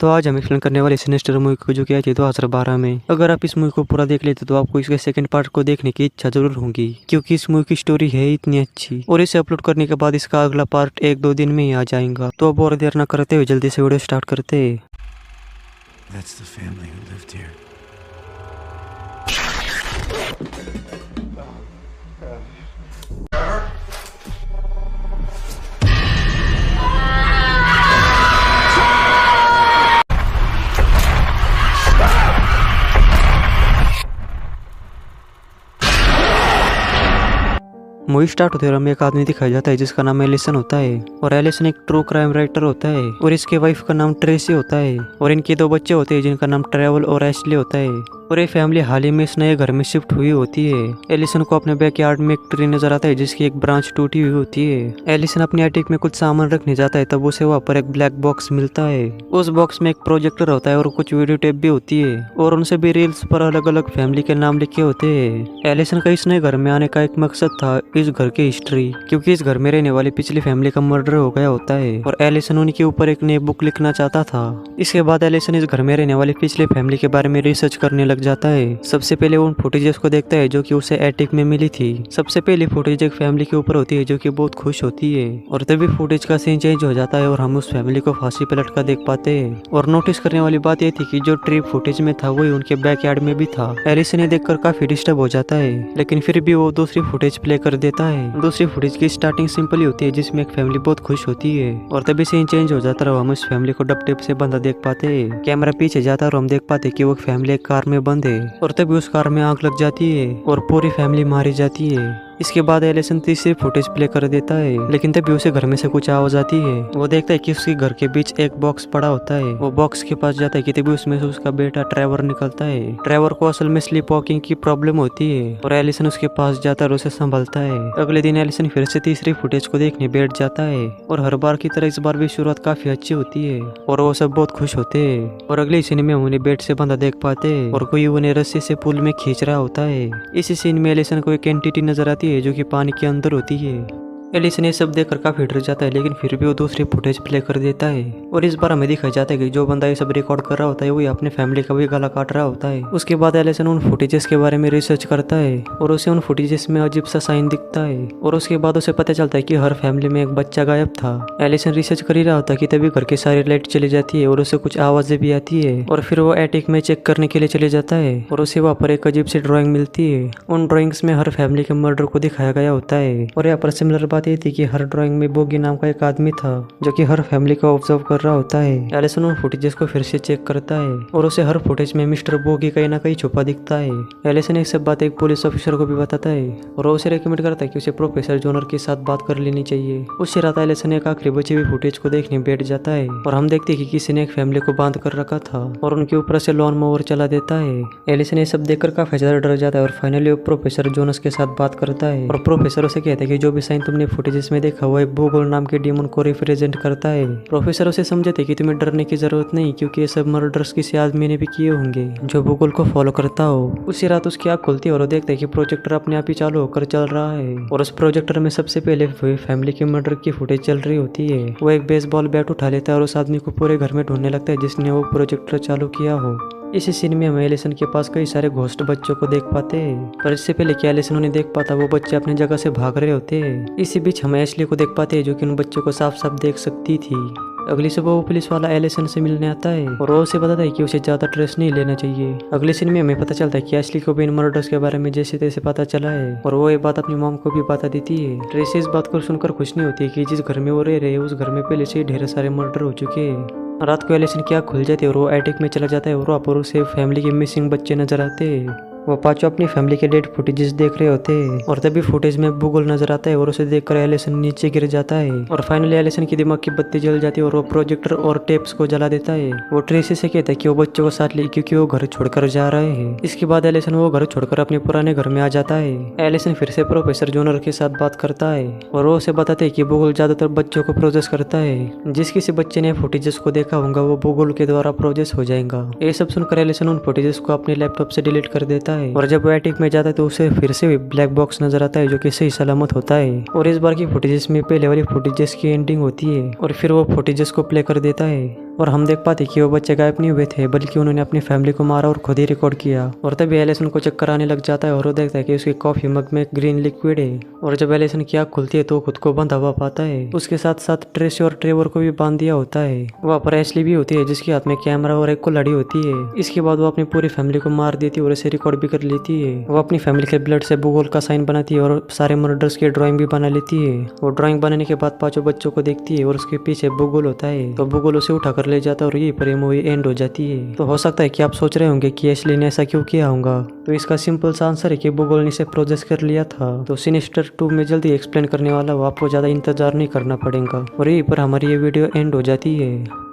तो आज हम एक्सप्लेन करने वाले सिनेस्टर मूवी को जो की आई थी 2012 में। अगर आप इस मूवी को पूरा देख लेते तो आपको इसके सेकंड पार्ट को देखने की इच्छा जरूर होगी, क्योंकि इस मूवी की स्टोरी है इतनी अच्छी और इसे अपलोड करने के बाद इसका अगला पार्ट 1-2 दिन में ही आ जाएगा। तो अब और देर न करते हुए जल्दी से वीडियो स्टार्ट करते। That's the family who lived here. Movie start होते हुए हमें एक आदमी दिखाया जाता है जिसका नाम एलिसन होता है और एलिसन एक ट्रू क्राइम राइटर होता है और इसके वाइफ का नाम ट्रेसी होता है और इनके 2 बच्चे होते हैं जिनका नाम ट्रेवल और एशली होता है और ये फैमिली हाल ही में इस नए घर में शिफ्ट हुई होती है। एलिसन को अपने बैकयार्ड में एक ट्री नजर आता है जिसकी एक ब्रांच टूटी हुई होती है। एलिसन अपने एटिक में कुछ सामान रखने जाता है तब उसे वहाँ पर एक ब्लैक बॉक्स मिलता है। उस बॉक्स में एक प्रोजेक्टर होता है और कुछ वीडियो टेप भी होती है और उन सभी रील्स पर अलग अलग फैमिली के नाम लिखे होते हैं। एलिसन का इस नए घर में आने का एक मकसद था इस घर की हिस्ट्री, क्योंकि इस घर में रहने वाली पिछली फैमिली का मर्डर हो गया होता है और एलिसन उनके ऊपर एक नई बुक लिखना चाहता था। इसके बाद एलिसन इस घर में रहने वाली पिछली फैमिली के बारे में रिसर्च करने लग जाता है। सबसे पहले उन फुटेजेस को देखता है जो कि उसे एटिक में मिली थी। सबसे पहली फुटेज एक फैमिली के ऊपर होती है जो कि बहुत खुश होती है और तभी फुटेज का सीन चेंज हो जाता है और हम उस फैमिली को फांसी पे लटका देख पाते हैं। और नोटिस करने वाली बात यह थी कि जो ट्री फुटेज में था वही उनके बैकयार्ड में भी था। एलिसन ने देखकर काफी डिस्टर्ब हो जाता है, लेकिन फिर भी वो दूसरी फुटेज प्ले कर देता है। दूसरी फुटेज की स्टार्टिंग सिंपल ही होती है जिसमें एक फैमिली बहुत खुश होती है और तभी सीन चेंज हो जाता है और हम उस फैमिली को डब टेप से बंधा देख पाते हैं। कैमरा पीछे जाता है और हम देख पाते कि वो फैमिली एक कार में बंद है और तभी उस कार में आग लग जाती है और पूरी फैमिली मारी जाती है। इसके बाद एलिसन तीसरी फुटेज प्ले कर देता है, लेकिन तभी उसे घर में से कुछ आवाज आती है। वो देखता है कि उसके घर के बीच एक बॉक्स पड़ा होता है। वो बॉक्स के पास जाता है कि तभी उसमें से उसका बेटा ट्रेवर निकलता है। ट्रेवर को असल में स्लीप वॉकिंग की प्रॉब्लम होती है और एलिसन उसके पास जाता है और उसे संभालता है। अगले दिन एलिसन फिर से तीसरी फुटेज को देखने बैठ जाता है और हर बार की तरह इस बार भी शुरुआत काफी अच्छी होती है और वो सब बहुत खुश होते हैं। और अगले सीन में उन्हें बेड से बंधा देख पाते हैं और कोई उन्हें रस्सी से पुल में खींच रहा होता है। इसी सीन में एलिसन को एक एंटिटी नजर आती है जो कि पानी के अंदर होती है। एलिसन ये सब देखकर काफी डर जाता है, लेकिन फिर भी वो दूसरी फुटेज प्ले कर देता है और इस बार हमें दिखाया जाता है कि जो बंदा ये सब रिकॉर्ड कर रहा होता है वही अपने फैमिली का भी गला काट रहा होता है। उसके बाद एलिसन उन फुटेजेस के बारे में रिसर्च करता है और उसे उन फुटेजेस में अजीब सा साइन दिखता है और उसके बाद उसे पता चलता है कि हर फैमिली में एक बच्चा गायब था। एलिसन रिसर्च कर ही रहा होता है कि तभी घर की सारी लाइट चली जाती है और उसे कुछ आवाजें भी आती है और फिर वो एटिक में चेक करने के लिए चले जाता है और उसे वहाँ पर एक अजीब सी ड्राइंग मिलती है। उन ड्राइंग्स में हर फैमिली के मर्डर को दिखाया गया होता है और यहाँ पर सिमिलर बात ये थी कि हर ड्राइंग में बोगी नाम का एक आदमी था जो कि हर फैमिली को ऑब्जर्व कर रहा होता है। एलिसन उन फुटेजेस को फिर से चेक करता है और उसे हर फुटेज में मिस्टर बोगी कहीं ना कहीं छुपा दिखता है। एलिसन एक सब बात एक पुलिस ऑफिसर को भी बताता है और उसे रेकमेंड करता है कि उसे प्रोफेसर जोनर के साथ बात कर लेनी चाहिए। उसी रात एलिसन एक आखिरी बची हुई फुटेज को देखने बैठ जाता है और हम देखते हैं कि किसी ने एक फैमिली को बांध कर रखा था और उनके ऊपर से लॉन मोवर चला देता है। एलिसन ये सब देखकर काफी ज्यादा डर जाता है और फाइनली वो प्रोफेसर जोनस के साथ बात करता है और प्रोफेसर उसे कहता है कि जो भी साइन तुमने फुटेजेस में देखा वो एक भूगोल नाम के डीमन को रिप्रेजेंट करता है। प्रोफेसर उसे समझाते कि तुम्हें डरने की जरूरत नहीं, क्योंकि ये सब मर्डर्स किसी आदमी ने भी किए होंगे जो भूगोल को फॉलो करता हो। उसी रात उसकी आंख खुलती है और वो देखता है कि प्रोजेक्टर अपने आप ही चालू होकर चल रहा है और उस प्रोजेक्टर में सबसे पहले फैमिली के मर्डर की फुटेज चल रही होती है। वो एक बेसबॉल बैट उठा लेता है और उस आदमी को पूरे घर में ढूंढने लगता है जिसने वो प्रोजेक्टर चालू किया हो। इसी सीन में हम एलिसन के पास कई सारे घोस्ट बच्चों को देख पाते हैं, पर इससे पहले कि एलिसन उन्हें देख पाता वो बच्चे अपनी जगह से भाग रहे होते हैं। इसी बीच हम एशली को देख पाते हैं जो कि उन बच्चों को साफ साफ देख सकती थी। अगली सुबह वो पुलिस वाला एलिसन से मिलने आता है और वो उसे बताता है कि उसे ज्यादा स्ट्रेस नहीं लेना चाहिए। अगले सीन में हमें पता चलता है कि एशली को भी इन मर्डर्स के बारे में जैसे तैसे पता चला है और वो ये बात अपनी मॉम को भी बता देती है। ट्रेसी इस बात को सुनकर खुश नहीं होती है कि जिस घर में वो रह रहे उस घर में पहले से ही ढेर सारे मर्डर हो चुके हैं। रात को एलिसन की आँख खुल जाती है और वो एटिक में चला जाता है और वहाँ पर उसे फैमिली के मिसिंग बच्चे नजर आते हैं। वो पांचों अपनी फैमिली के डेड फुटेजेस देख रहे होते हैं और तभी फुटेज में भूगोल नजर आता है और उसे देखकर एलिसन नीचे गिर जाता है और फाइनली एलिसन की दिमाग की बत्ती जल जाती है और वो प्रोजेक्टर और टेप्स को जला देता है। वो ट्रेसी से कहता है कि वो बच्चों को साथ ले क्योंकि वो घर छोड़कर जा रहे हैं। इसके बाद एलिसन वो घर छोड़कर अपने पुराने घर में आ जाता है। एलिसन फिर से प्रोफेसर जोनर के साथ बात करता है और वो उसे बताते हैं कि भूगोल ज्यादातर बच्चों को प्रोसेस करता है। जिस किसी बच्चे ने फुटेजेस को देखा होगा वो भूगोल के द्वारा प्रोसेस हो जाएगा। ये सब सुनकर एलिसन उन फुटेजेस को अपने लैपटॉप से डिलीट कर देता है और जब वो एटिक में जाता है तो उसे फिर से ब्लैक बॉक्स नजर आता है जो कि सही सलामत होता है और इस बार की फुटेजेस में पहले वाली फुटेजेस की एंडिंग होती है और फिर वो फुटेजेस को प्ले कर देता है। और हम देख पाते कि वो बच्चे गायब नहीं हुए थे, बल्कि उन्होंने अपनी फैमिली को मारा और खुद ही रिकॉर्ड किया। और तभी एलिसन को चक्कर आने लग जाता है और वो देखता है कि उसकी कॉफी मग में ग्रीन लिक्विड है। और जब एलिसन की आँख खुलती है तो खुद को बंधा हुआ पाता है। उसके साथ साथ ट्रेसी और ट्रेवर को भी बांध दिया होता है। वहाँ पर एशली भी होती है जिसके हाथ में कैमरा और एक को लड़ी होती है। इसके बाद वो अपनी पूरी फैमिली को मार देती है और इसे रिकॉर्ड भी कर लेती है। वो अपनी फैमिली के ब्लड से भूगोल का साइन बनाती है और सारे मर्डर्स की ड्राइंग भी बना लेती है। वो ड्राइंग बनाने के बाद पांचों बच्चों को देखती है और उसके पीछे भूगोल होता है, तो भूगोल उसे उठा कर ले जाता है और यहीं पर ये मूवी एंड हो जाती है। तो हो सकता है कि आप सोच रहे होंगे कि एशली ने ऐसा क्यों किया होगा, तो इसका सिंपल सा आंसर है कि भूगोल ने इसे प्रोजेस कर लिया था। तो सिनिस्टर 2 में जल्दी एक्सप्लेन करने वाला, वो आपको ज्यादा इंतजार नहीं करना पड़ेगा। और यहीं पर हमारी ये वीडियो एंड हो जाती है।